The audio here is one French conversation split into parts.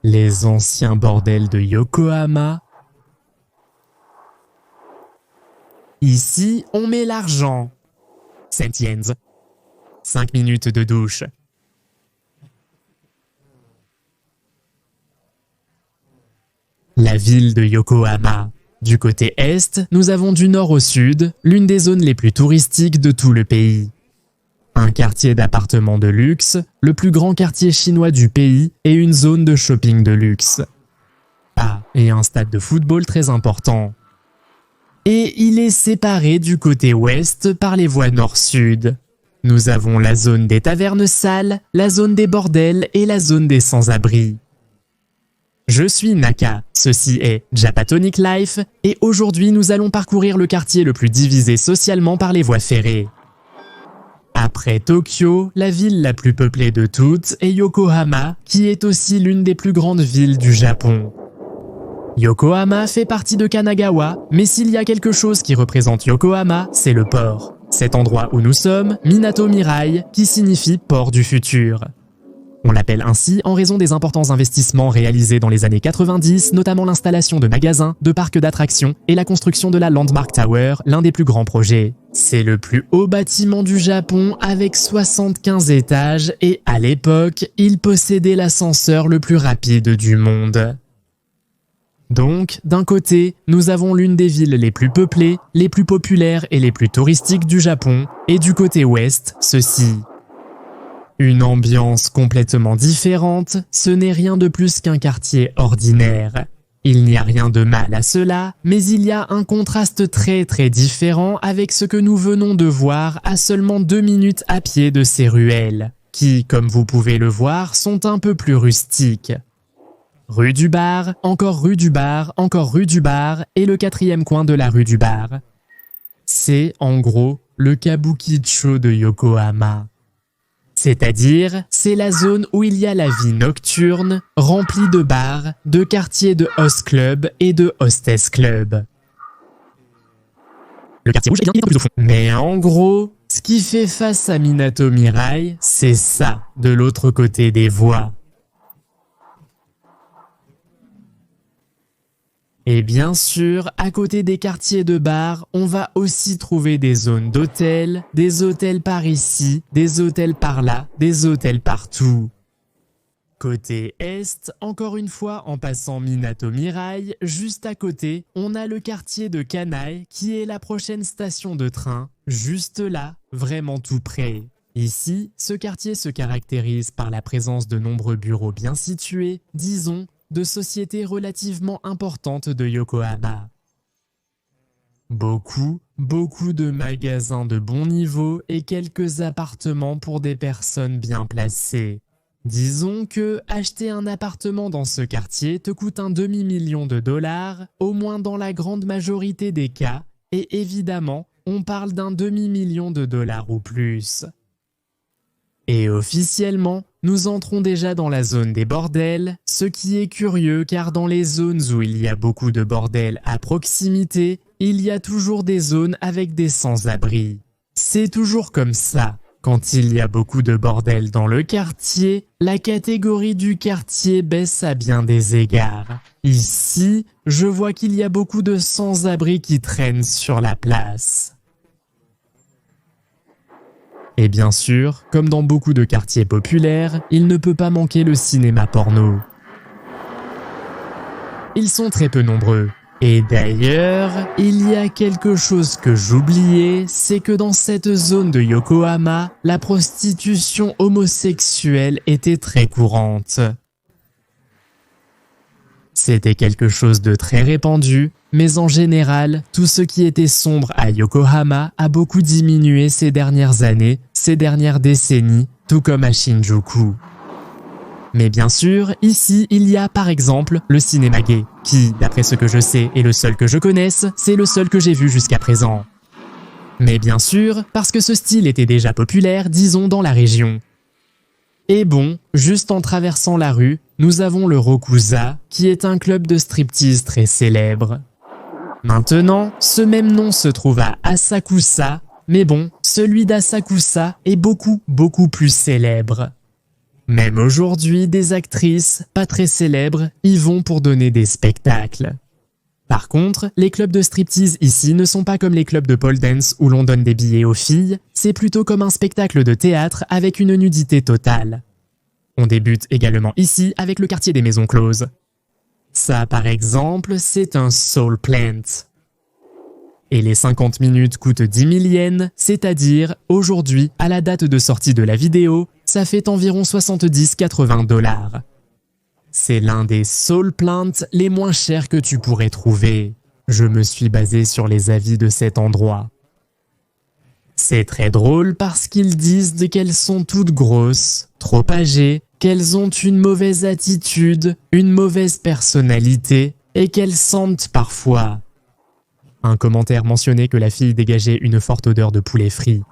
Les anciens bordels de Yokohama. Ici, on met l'argent. 5 yens. 5 minutes de douche. La ville de Yokohama. Du côté est, nous avons du nord au sud, l'une des zones les plus touristiques de tout le pays. Un quartier d'appartements de luxe, le plus grand quartier chinois du pays et une zone de shopping de luxe. Ah, et un stade de football très important. Et il est séparé du côté ouest par les voies nord-sud. Nous avons la zone des tavernes sales, la zone des bordels et la zone des sans-abri. Je suis Naka, ceci est Japatonic Life, et aujourd'hui nous allons parcourir le quartier le plus divisé socialement par les voies ferrées. Après Tokyo, la ville la plus peuplée de toutes est Yokohama, qui est aussi l'une des plus grandes villes du Japon. Yokohama fait partie de Kanagawa, mais s'il y a quelque chose qui représente Yokohama, c'est le port. Cet endroit où nous sommes, Minato Mirai, qui signifie port du futur. On l'appelle ainsi en raison des importants investissements réalisés dans les années 90, notamment l'installation de magasins, de parcs d'attractions et la construction de la Landmark Tower, l'un des plus grands projets. C'est le plus haut bâtiment du Japon avec 75 étages et à l'époque, il possédait l'ascenseur le plus rapide du monde. Donc, d'un côté, nous avons l'une des villes les plus peuplées, les plus populaires et les plus touristiques du Japon, et du côté ouest, ceci. Une ambiance complètement différente, ce n'est rien de plus qu'un quartier ordinaire. Il n'y a rien de mal à cela, mais il y a un contraste très différent avec ce que nous venons de voir à seulement 2 minutes à pied de ces ruelles, qui, comme vous pouvez le voir, sont un peu plus rustiques. Rue du Bar, encore rue du Bar, encore rue du Bar, et le 4e coin de la rue du Bar. C'est, en gros, le Kabukicho de Yokohama. C'est-à-dire, c'est la zone où il y a la vie nocturne, remplie de bars, de quartiers de host club et de hostess club. Le quartier rouge est bien plus au fond. Mais en gros, ce qui fait face à Minato Mirai, c'est ça, de l'autre côté des voies. Et bien sûr, à côté des quartiers de bars, on va aussi trouver des zones d'hôtels, des hôtels par ici, des hôtels par là, des hôtels partout. Côté est, encore une fois en passant Minato Mirai, juste à côté, on a le quartier de Kanae qui est la prochaine station de train, juste là, vraiment tout près. Ici, ce quartier se caractérise par la présence de nombreux bureaux bien situés, disons, de sociétés relativement importantes de Yokohama. Beaucoup de magasins de bon niveau et quelques appartements pour des personnes bien placées. Disons que acheter un appartement dans ce quartier te coûte un demi-million de dollars, au moins dans la grande majorité des cas, et évidemment, on parle d'un demi-million de dollars ou plus. Et officiellement, nous entrons déjà dans la zone des bordels, ce qui est curieux car dans les zones où il y a beaucoup de bordels à proximité, il y a toujours des zones avec des sans-abri. C'est toujours comme ça. Quand il y a beaucoup de bordels dans le quartier, la catégorie du quartier baisse à bien des égards. Ici, je vois qu'il y a beaucoup de sans-abri qui traînent sur la place. Et bien sûr, comme dans beaucoup de quartiers populaires, il ne peut pas manquer le cinéma porno. Ils sont très peu nombreux. Et d'ailleurs, il y a quelque chose que j'oubliais, c'est que dans cette zone de Yokohama, la prostitution homosexuelle était très courante. C'était quelque chose de très répandu, mais en général, tout ce qui était sombre à Yokohama a beaucoup diminué ces dernières années, ces dernières décennies, tout comme à Shinjuku. Mais bien sûr, ici, il y a par exemple le cinéma gay, qui, d'après ce que je sais et le seul que je connaisse, c'est le seul que j'ai vu jusqu'à présent. Mais bien sûr, parce que ce style était déjà populaire, disons, dans la région. Et bon, juste en traversant la rue, nous avons le Rokuza, qui est un club de striptease très célèbre. Maintenant, ce même nom se trouve à Asakusa, mais bon, celui d'Asakusa est beaucoup plus célèbre. Même aujourd'hui, des actrices, pas très célèbres, y vont pour donner des spectacles. Par contre, les clubs de striptease ici ne sont pas comme les clubs de pole dance où l'on donne des billets aux filles, c'est plutôt comme un spectacle de théâtre avec une nudité totale. On débute également ici avec le quartier des maisons closes. Ça, par exemple, c'est un soul plant. Et les 50 minutes coûtent 10 000 yens, c'est-à-dire, aujourd'hui, à la date de sortie de la vidéo, ça fait environ 70-80 $. C'est l'un des soul plants les moins chers que tu pourrais trouver. Je me suis basé sur les avis de cet endroit. C'est très drôle parce qu'ils disent qu'elles sont toutes grosses, trop âgées, qu'elles ont une mauvaise attitude, une mauvaise personnalité et qu'elles sentent parfois. Un commentaire mentionnait que la fille dégageait une forte odeur de poulet frit.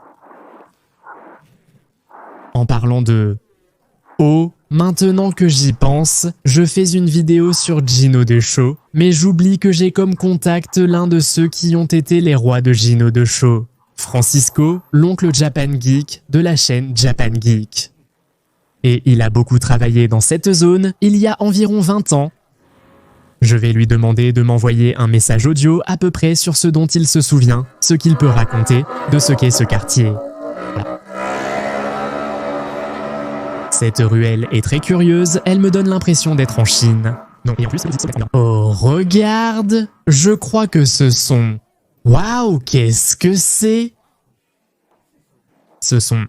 En parlant de « Oh, maintenant que j'y pense, je fais une vidéo sur Gino de Show, mais j'oublie que j'ai comme contact l'un de ceux qui ont été les rois de Gino de Show, Francisco, l'oncle Japan Geek de la chaîne Japan Geek. Et il a beaucoup travaillé dans cette zone il y a environ 20 ans. Je vais lui demander de m'envoyer un message audio à peu près sur ce dont il se souvient, ce qu'il peut raconter de ce qu'est ce quartier. Cette ruelle est très curieuse, elle me donne l'impression d'être en Chine. Non, et en plus, oh, regarde! Je crois que ce sont... Waouh, qu'est-ce que c'est? Ce sont...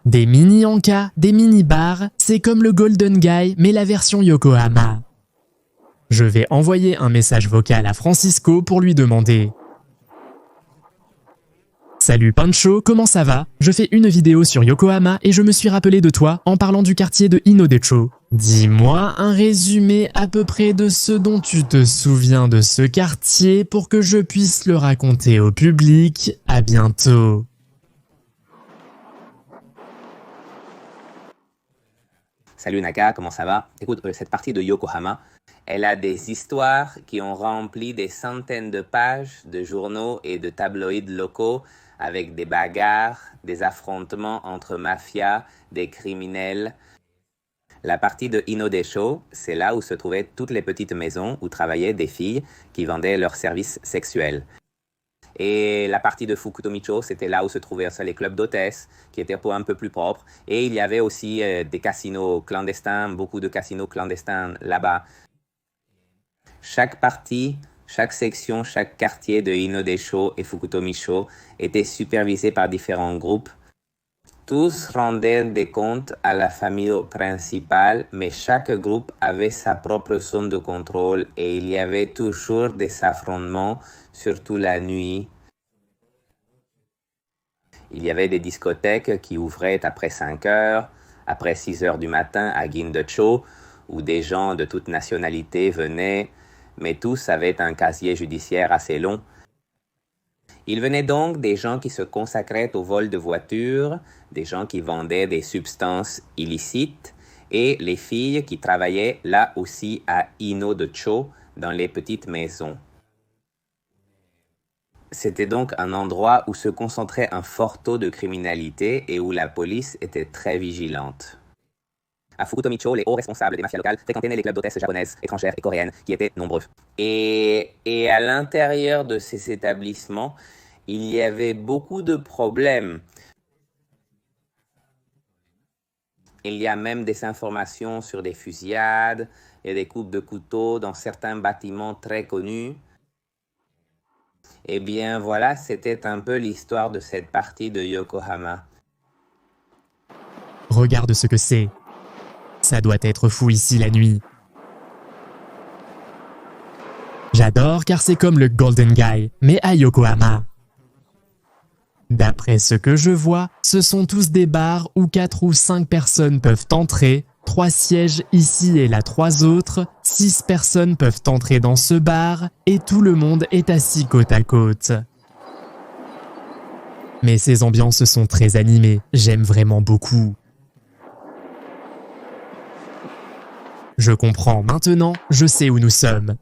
Des mini-Anka, des mini-bars, c'est comme le Golden Guy, mais la version Yokohama. Je vais envoyer un message vocal à Francisco pour lui demander « Salut Pancho, comment ça va? Je fais une vidéo sur Yokohama et je me suis rappelé de toi en parlant du quartier de Inodecho. Dis-moi un résumé à peu près de ce dont tu te souviens de ce quartier pour que je puisse le raconter au public. À bientôt. » Salut Naka, comment ça va? Écoute, cette partie de Yokohama, elle a des histoires qui ont rempli des centaines de pages de journaux et de tabloïds locaux avec des bagarres, des affrontements entre mafias, des criminels. La partie de Inodecho, c'est là où se trouvaient toutes les petites maisons où travaillaient des filles qui vendaient leurs services sexuels. Et la partie de Fukutomicho, c'était là où se trouvaient les clubs d'hôtesses, qui étaient un peu plus propres. Et il y avait aussi des casinos clandestins, beaucoup de casinos clandestins là-bas. Chaque partie, chaque section, chaque quartier de Inodecho et Fukutomicho était supervisé par différents groupes. Tous rendaient des comptes à la famille principale, mais chaque groupe avait sa propre zone de contrôle et il y avait toujours des affrontements, surtout la nuit. Il y avait des discothèques qui ouvraient après 5 heures, après 6 heures du matin à Gindecho, où des gens de toute nationalité venaient, mais tous avaient un casier judiciaire assez long. Il venait donc des gens qui se consacraient au vol de voitures, des gens qui vendaient des substances illicites et les filles qui travaillaient là aussi à Inodecho dans les petites maisons. C'était donc un endroit où se concentrait un fort taux de criminalité et où la police était très vigilante. À Fukutomicho, les hauts responsables des mafias locales fréquentaient les clubs d'hôtesses japonaises, étrangères et coréennes, qui étaient nombreux. Et à l'intérieur de ces établissements, il y avait beaucoup de problèmes. Il y a même des informations sur des fusillades et des coupes de couteaux dans certains bâtiments très connus. Eh bien voilà, c'était un peu l'histoire de cette partie de Yokohama. Regarde ce que c'est. Ça doit être fou ici la nuit. J'adore car c'est comme le Golden Guy, mais à Yokohama. D'après ce que je vois, ce sont tous des bars où 4 ou 5 personnes peuvent entrer, 3 sièges ici et là 3 autres, 6 personnes peuvent entrer dans ce bar et tout le monde est assis côte à côte. Mais ces ambiances sont très animées, j'aime vraiment beaucoup. Je comprends maintenant, je sais où nous sommes.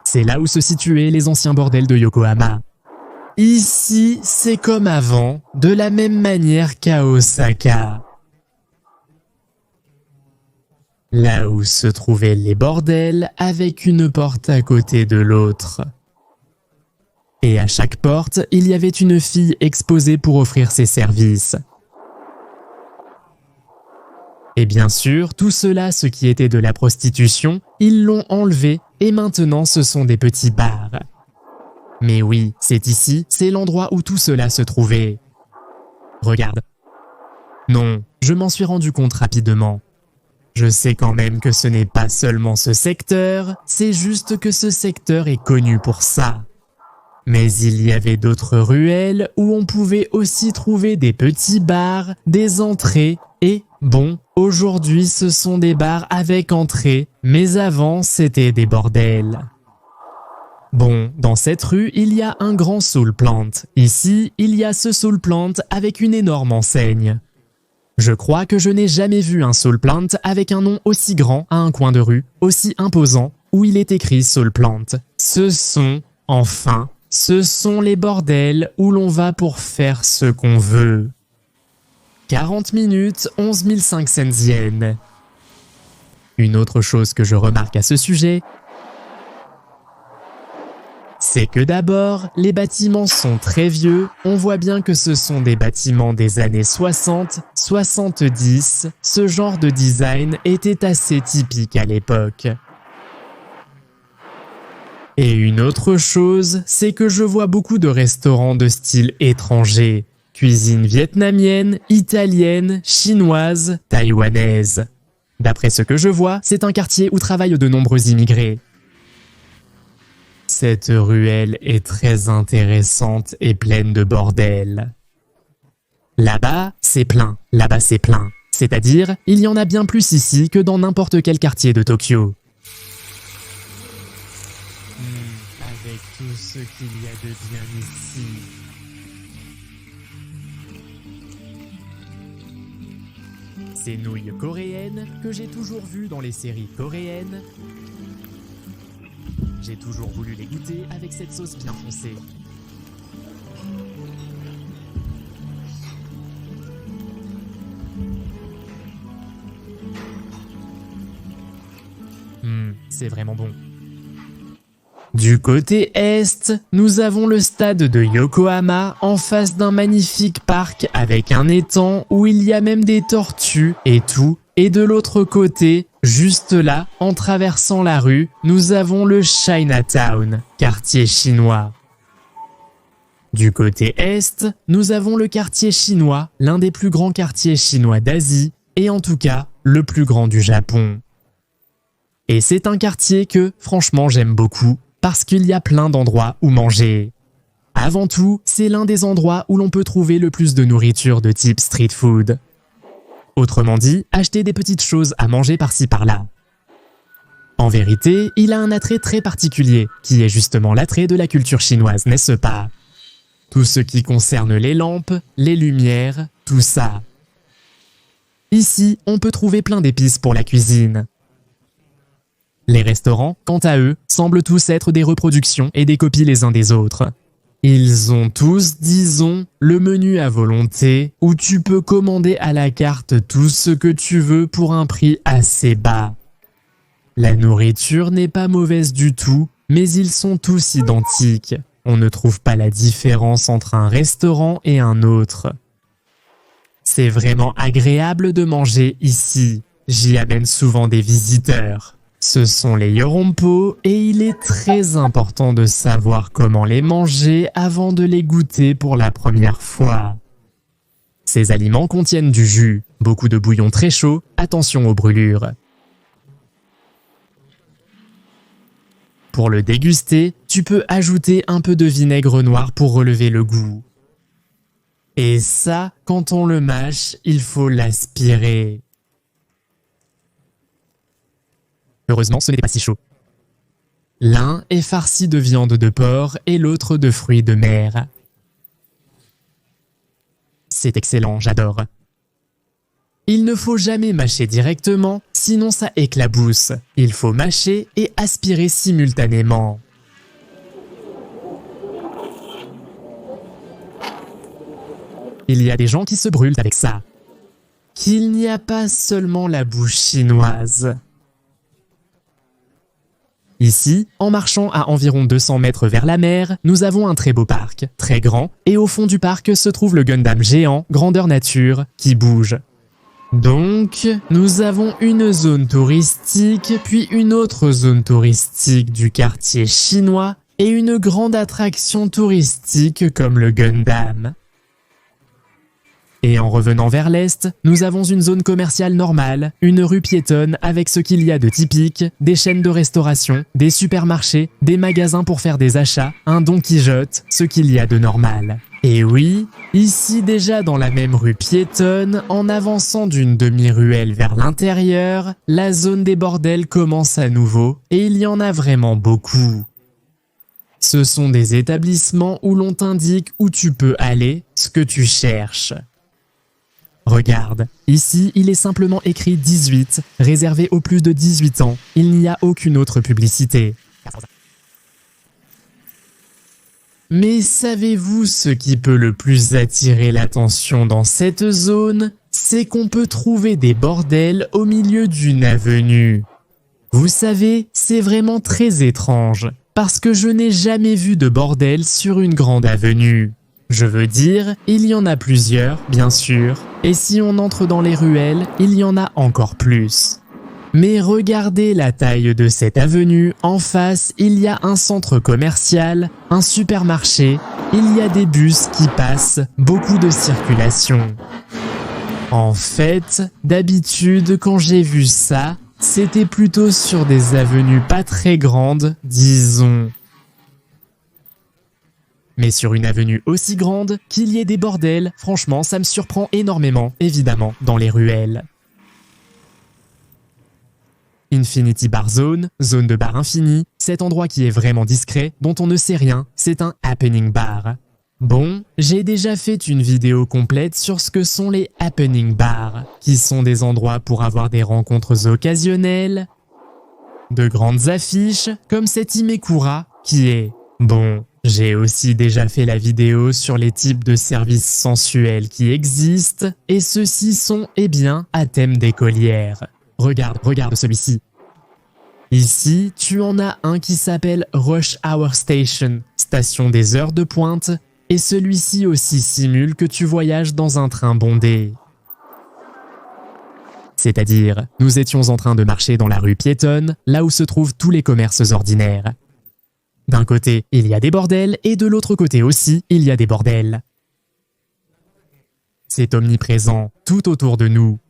C'est là où se situaient les anciens bordels de Yokohama. Ici, c'est comme avant, de la même manière qu'à Osaka. Là où se trouvaient les bordels avec une porte à côté de l'autre. Et à chaque porte, il y avait une fille exposée pour offrir ses services. Et bien sûr, tout cela, ce qui était de la prostitution, ils l'ont enlevé et maintenant ce sont des petits bars. Mais oui, c'est ici, c'est l'endroit où tout cela se trouvait. Regarde. Non, je m'en suis rendu compte rapidement. Je sais quand même que ce n'est pas seulement ce secteur, c'est juste que ce secteur est connu pour ça. Mais il y avait d'autres ruelles où on pouvait aussi trouver des petits bars, des entrées et, bon, aujourd'hui ce sont des bars avec entrée, mais avant c'était des bordels. Bon, dans cette rue, il y a un grand soul plant. Ici, il y a ce soul plant avec une énorme enseigne. Je crois que je n'ai jamais vu un soul plant avec un nom aussi grand à un coin de rue, aussi imposant, où il est écrit soul plant. Ce sont les bordels où l'on va pour faire ce qu'on veut. 40 minutes, 11 500 yens. Une autre chose que je remarque à ce sujet, c'est que d'abord, les bâtiments sont très vieux, on voit bien que ce sont des bâtiments des années 60, 70, ce genre de design était assez typique à l'époque. Et une autre chose, c'est que je vois beaucoup de restaurants de style étranger, cuisine vietnamienne, italienne, chinoise, taïwanaise. D'après ce que je vois, c'est un quartier où travaillent de nombreux immigrés. Cette ruelle est très intéressante et pleine de bordel. Là-bas, c'est plein. Là-bas, c'est plein. C'est-à-dire, il y en a bien plus ici que dans n'importe quel quartier de Tokyo. Avec tout ce qu'il y a de bien ici. Ces nouilles coréennes que j'ai toujours vues dans les séries coréennes. J'ai toujours voulu les goûter avec cette sauce bien foncée. C'est vraiment bon. Du côté est, nous avons le stade de Yokohama en face d'un magnifique parc avec un étang où il y a même des tortues et tout. Et de l'autre côté, juste là, en traversant la rue, nous avons le Chinatown, quartier chinois. Du côté est, nous avons le quartier chinois, l'un des plus grands quartiers chinois d'Asie, et en tout cas, le plus grand du Japon. Et c'est un quartier que, franchement, j'aime beaucoup, parce qu'il y a plein d'endroits où manger. Avant tout, c'est l'un des endroits où l'on peut trouver le plus de nourriture de type street food. Autrement dit, acheter des petites choses à manger par-ci par-là. En vérité, il a un attrait très particulier, qui est justement l'attrait de la culture chinoise, n'est-ce pas? Tout ce qui concerne les lampes, les lumières, tout ça. Ici, on peut trouver plein d'épices pour la cuisine. Les restaurants, quant à eux, semblent tous être des reproductions et des copies les uns des autres. Ils ont tous, disons, le menu à volonté où tu peux commander à la carte tout ce que tu veux pour un prix assez bas. La nourriture n'est pas mauvaise du tout, mais ils sont tous identiques. On ne trouve pas la différence entre un restaurant et un autre. C'est vraiment agréable de manger ici. J'y amène souvent des visiteurs. Ce sont les yorompo et il est très important de savoir comment les manger avant de les goûter pour la première fois. Ces aliments contiennent du jus, beaucoup de bouillon très chaud, attention aux brûlures. Pour le déguster, tu peux ajouter un peu de vinaigre noir pour relever le goût. Et ça, quand on le mâche, il faut l'aspirer. Heureusement, ce n'était pas si chaud. L'un est farci de viande de porc et l'autre de fruits de mer. C'est excellent, j'adore. Il ne faut jamais mâcher directement, sinon ça éclabousse. Il faut mâcher et aspirer simultanément. y a des gens qui se brûlent avec ça. Qu'il n'y a pas seulement la bouche chinoise. Ici, en marchant à environ 200 mètres vers la mer, nous avons un très beau parc, très grand, et au fond du parc se trouve le Gundam géant, grandeur nature, qui bouge. Donc, nous avons une zone touristique, puis une autre zone touristique du quartier chinois, et une grande attraction touristique comme le Gundam. Et en revenant vers l'est, nous avons une zone commerciale normale, une rue piétonne avec ce qu'il y a de typique, des chaînes de restauration, des supermarchés, des magasins pour faire des achats, un Don Quijote, ce qu'il y a de normal. Et oui, ici déjà dans la même rue piétonne, en avançant d'une demi-ruelle vers l'intérieur, la zone des bordels commence à nouveau, et il y en a vraiment beaucoup. Ce sont des établissements où l'on t'indique où tu peux aller, ce que tu cherches. Regarde, ici il est simplement écrit 18, réservé aux plus de 18 ans, il n'y a aucune autre publicité. Mais savez-vous ce qui peut le plus attirer l'attention dans cette zone? C'est qu'on peut trouver des bordels au milieu d'une avenue. Vous savez, c'est vraiment très étrange, parce que je n'ai jamais vu de bordel sur une grande avenue. Je veux dire, il y en a plusieurs, bien sûr, et si on entre dans les ruelles, il y en a encore plus. Mais regardez la taille de cette avenue, en face, il y a un centre commercial, un supermarché, il y a des bus qui passent, beaucoup de circulation. En fait, d'habitude, quand j'ai vu ça, c'était plutôt sur des avenues pas très grandes, disons. Mais sur une avenue aussi grande, qu'il y ait des bordels, franchement, ça me surprend énormément, évidemment, dans les ruelles. Infinity Bar Zone, zone de bar infini, cet endroit qui est vraiment discret, dont on ne sait rien, c'est un happening bar. Bon, j'ai déjà fait une vidéo complète sur ce que sont les happening bars, qui sont des endroits pour avoir des rencontres occasionnelles, de grandes affiches, comme cette Imekura, qui est, bon... J'ai aussi déjà fait la vidéo sur les types de services sensuels qui existent, et ceux-ci sont, eh bien, à thème d'écolière. Regarde celui-ci. Ici, tu en as un qui s'appelle Rush Hour Station, station des heures de pointe, et celui-ci aussi simule que tu voyages dans un train bondé. C'est-à-dire, nous étions en train de marcher dans la rue piétonne, là où se trouvent tous les commerces ordinaires. D'un côté, il y a des bordels, et de l'autre côté aussi, il y a des bordels. C'est omniprésent, tout autour de nous.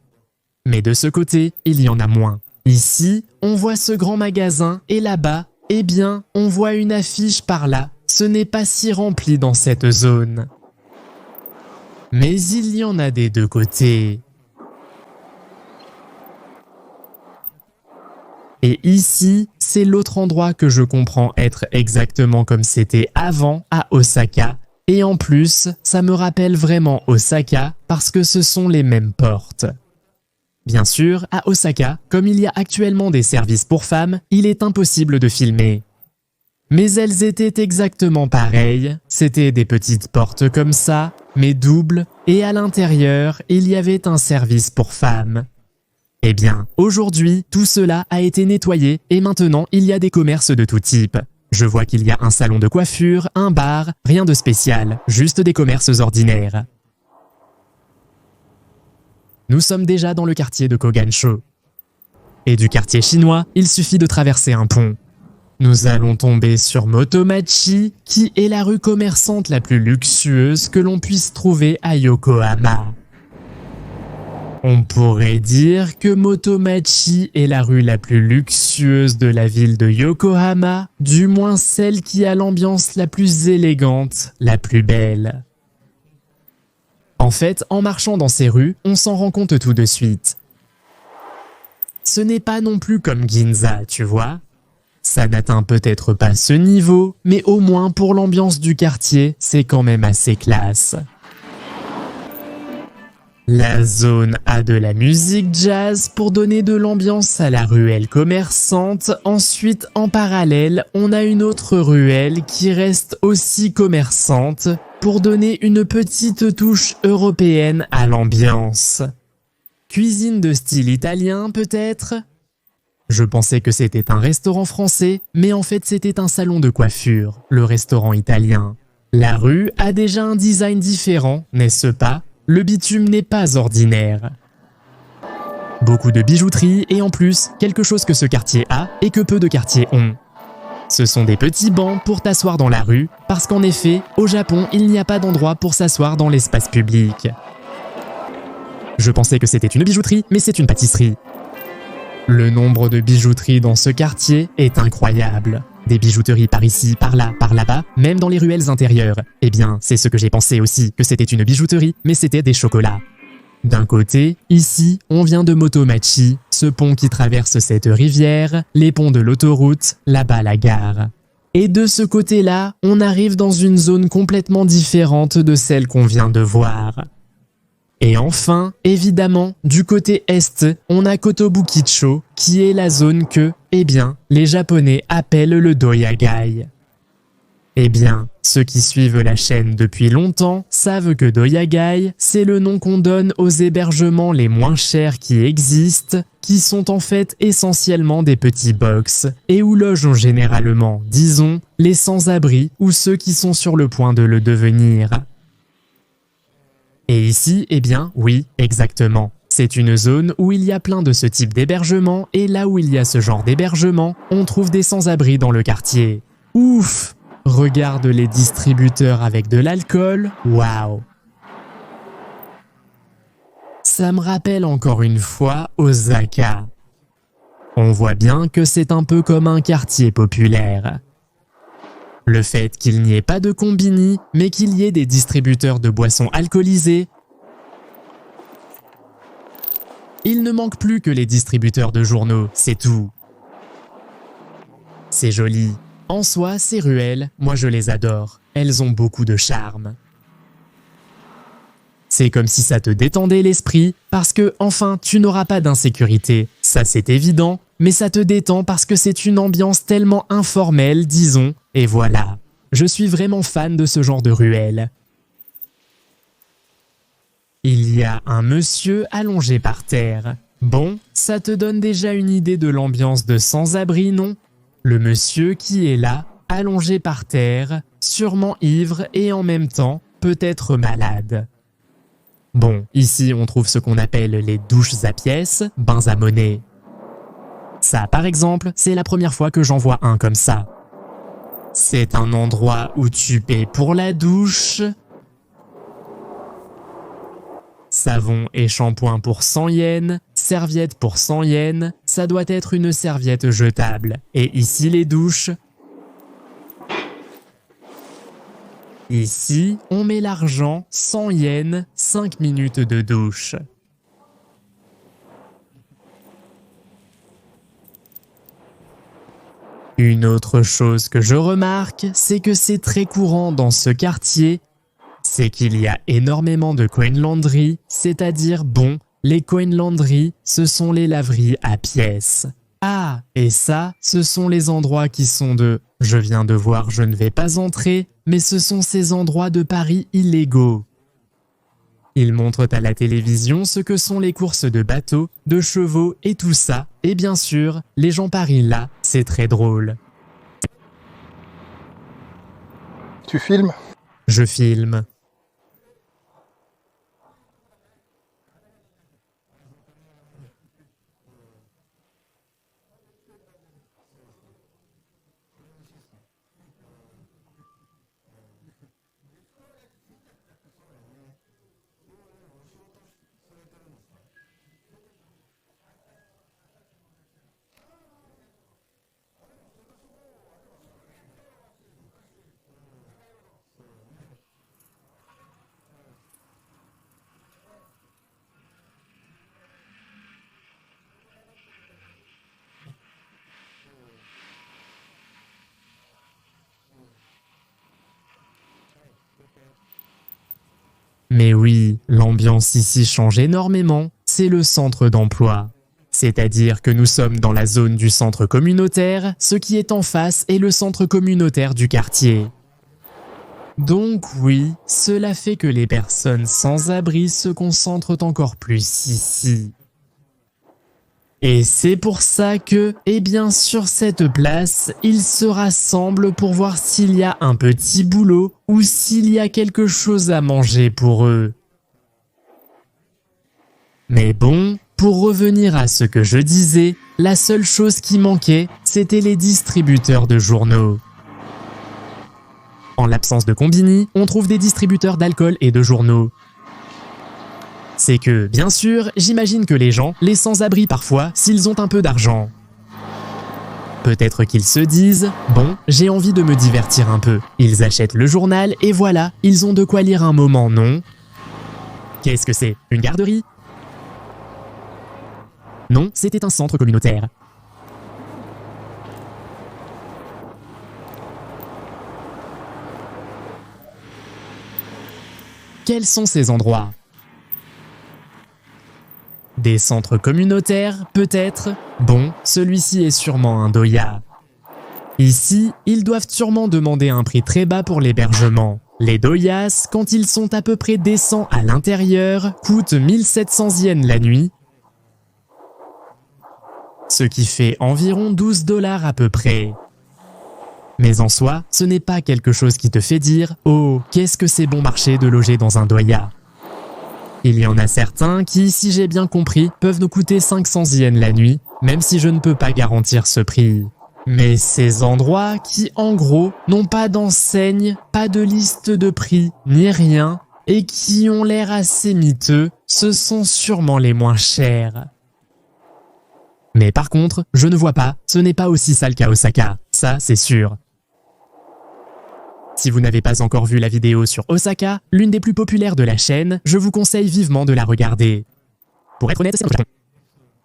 Mais de ce côté, il y en a moins. Ici, on voit ce grand magasin, et là-bas, eh bien, on voit une affiche par là. Ce n'est pas si rempli dans cette zone. Mais il y en a des deux côtés. Et ici, c'est l'autre endroit que je comprends être exactement comme c'était avant à Osaka. Et en plus, ça me rappelle vraiment Osaka parce que ce sont les mêmes portes. Bien sûr, à Osaka, comme il y a actuellement des services pour femmes, il est impossible de filmer. Mais elles étaient exactement pareilles, c'était des petites portes comme ça, mais doubles, et à l'intérieur, il y avait un service pour femmes. Eh bien, aujourd'hui, tout cela a été nettoyé et maintenant il y a des commerces de tout type. Je vois qu'il y a un salon de coiffure, un bar, rien de spécial, juste des commerces ordinaires. Nous sommes déjà dans le quartier de Kogansho. Et du quartier chinois, il suffit de traverser un pont. Nous allons tomber sur Motomachi, qui est la rue commerçante la plus luxueuse que l'on puisse trouver à Yokohama. On pourrait dire que Motomachi est la rue la plus luxueuse de la ville de Yokohama, du moins celle qui a l'ambiance la plus élégante, la plus belle. En fait, en marchant dans ces rues, on s'en rend compte tout de suite. Ce n'est pas non plus comme Ginza, tu vois. Ça n'atteint peut-être pas ce niveau, mais au moins pour l'ambiance du quartier, c'est quand même assez classe. La zone a de la musique jazz pour donner de l'ambiance à la ruelle commerçante. Ensuite, en parallèle, on a une autre ruelle qui reste aussi commerçante pour donner une petite touche européenne à l'ambiance. Cuisine de style italien peut-être ? Je pensais que c'était un restaurant français, mais en fait c'était un salon de coiffure, le restaurant italien. La rue a déjà un design différent, n'est-ce pas ? Le bitume n'est pas ordinaire. Beaucoup de bijouterie et en plus, quelque chose que ce quartier a et que peu de quartiers ont. Ce sont des petits bancs pour t'asseoir dans la rue, parce qu'en effet, au Japon, il n'y a pas d'endroit pour s'asseoir dans l'espace public. Je pensais que c'était une bijouterie, mais c'est une pâtisserie. Le nombre de bijouteries dans ce quartier est incroyable. Des bijouteries par ici, par là, par là-bas, même dans les ruelles intérieures. Eh bien, c'est ce que j'ai pensé aussi, que c'était une bijouterie, mais c'était des chocolats. D'un côté, ici, on vient de Motomachi, ce pont qui traverse cette rivière, les ponts de l'autoroute, là-bas la gare. Et de ce côté-là, on arrive dans une zone complètement différente de celle qu'on vient de voir. Et enfin, évidemment, du côté est, on a Kotobukicho, qui est la zone que, eh bien, les Japonais appellent le Doyagai. Eh bien, ceux qui suivent la chaîne depuis longtemps savent que Doyagai, c'est le nom qu'on donne aux hébergements les moins chers qui existent, qui sont en fait essentiellement des petits box, et où logent généralement, disons, les sans-abri ou ceux qui sont sur le point de le devenir. Et ici, eh bien, oui, exactement. C'est une zone où il y a plein de ce type d'hébergement, et là où il y a ce genre d'hébergement, on trouve des sans-abri dans le quartier. Ouf! Regarde les distributeurs avec de l'alcool, waouh! Ça me rappelle encore une fois Osaka. On voit bien que c'est un peu comme un quartier populaire. Le fait qu'il n'y ait pas de combini, mais qu'il y ait des distributeurs de boissons alcoolisées. Il ne manque plus que les distributeurs de journaux, c'est tout. C'est joli. En soi, ces ruelles, moi je les adore. Elles ont beaucoup de charme. C'est comme si ça te détendait l'esprit, parce que, enfin, tu n'auras pas d'insécurité. Ça c'est évident, mais ça te détend parce que c'est une ambiance tellement informelle, disons, et voilà. Je suis vraiment fan de ce genre de ruelle. Il y a un monsieur allongé par terre. Bon, ça te donne déjà une idée de l'ambiance de sans-abri, non ? Le monsieur qui est là, allongé par terre, sûrement ivre et en même temps, peut-être malade. Bon, ici on trouve ce qu'on appelle les douches à pièces, bains à monnaie. Ça, par exemple, c'est la première fois que j'en vois un comme ça. C'est un endroit où tu paies pour la douche. Savon et shampoing pour 100 yens, serviette pour 100 yens, ça doit être une serviette jetable. Et ici les douches. Ici, on met l'argent, 100 yens, 5 minutes de douche. Une autre chose que je remarque, c'est que c'est très courant dans ce quartier, c'est qu'il y a énormément de coin laundry, c'est-à-dire, bon, les coin laundry, ce sont les laveries à pièces. Ah, et ça, ce sont les endroits qui sont de « je viens de voir, je ne vais pas entrer », mais ce sont ces endroits de paris illégaux. Ils montrent à la télévision ce que sont les courses de bateaux, de chevaux et tout ça, et bien sûr, les gens parient là, c'est très drôle. Tu filmes ? Je filme. Mais oui, l'ambiance ici change énormément, c'est le centre d'emploi. C'est-à-dire que nous sommes dans la zone du centre communautaire, ce qui est en face est le centre communautaire du quartier. Donc oui, cela fait que les personnes sans abri se concentrent encore plus ici. Et c'est pour ça que, sur cette place, ils se rassemblent pour voir s'il y a un petit boulot ou s'il y a quelque chose à manger pour eux. Mais bon, pour revenir à ce que je disais, la seule chose qui manquait, c'était les distributeurs de journaux. En l'absence de combini, on trouve des distributeurs d'alcool et de journaux. C'est que, bien sûr, j'imagine que les gens les sans-abri parfois s'ils ont un peu d'argent. Peut-être qu'ils se disent « Bon, j'ai envie de me divertir un peu ». Ils achètent le journal et voilà, ils ont de quoi lire un moment, non? Qu'est-ce que c'est? Une garderie? Non, c'était un centre communautaire. Quels sont ces endroits? Des centres communautaires, peut-être? Bon, celui-ci est sûrement un doya. Ici, ils doivent sûrement demander un prix très bas pour l'hébergement. Les doyas, quand ils sont à peu près décents à l'intérieur, coûtent 1700 yens la nuit, ce qui fait environ 12 $ à peu près. Mais en soi, ce n'est pas quelque chose qui te fait dire « Oh, qu'est-ce que c'est bon marché de loger dans un doya ?» Il y en a certains qui, si j'ai bien compris, peuvent nous coûter 500 yens la nuit, même si je ne peux pas garantir ce prix. Mais ces endroits qui, en gros, n'ont pas d'enseigne, pas de liste de prix, ni rien, et qui ont l'air assez miteux, ce sont sûrement les moins chers. Mais par contre, je ne vois pas, ce n'est pas aussi sale qu'à Osaka, ça c'est sûr. Si vous n'avez pas encore vu la vidéo sur Osaka, l'une des plus populaires de la chaîne, je vous conseille vivement de la regarder. Pour être honnête, c'est le Japon.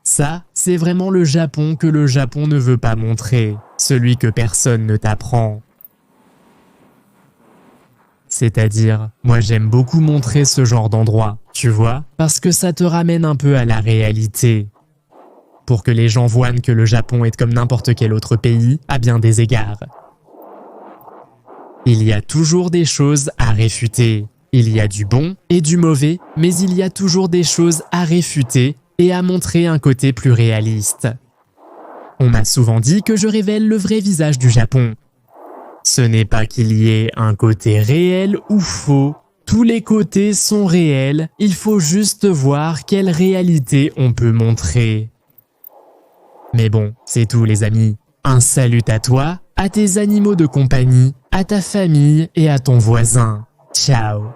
Ça, c'est vraiment le Japon que le Japon ne veut pas montrer, celui que personne ne t'apprend. C'est-à-dire, moi j'aime beaucoup montrer ce genre d'endroit, tu vois, parce que ça te ramène un peu à la réalité. Pour que les gens voient que le Japon est comme n'importe quel autre pays, à bien des égards. Il y a toujours des choses à réfuter. Il y a du bon et du mauvais, mais il y a toujours des choses à réfuter et à montrer un côté plus réaliste. On m'a souvent dit que je révèle le vrai visage du Japon. Ce n'est pas qu'il y ait un côté réel ou faux. Tous les côtés sont réels, il faut juste voir quelle réalité on peut montrer. Mais bon, c'est tout les amis. Un salut à toi, à tes animaux de compagnie, à ta famille et à ton voisin. Ciao.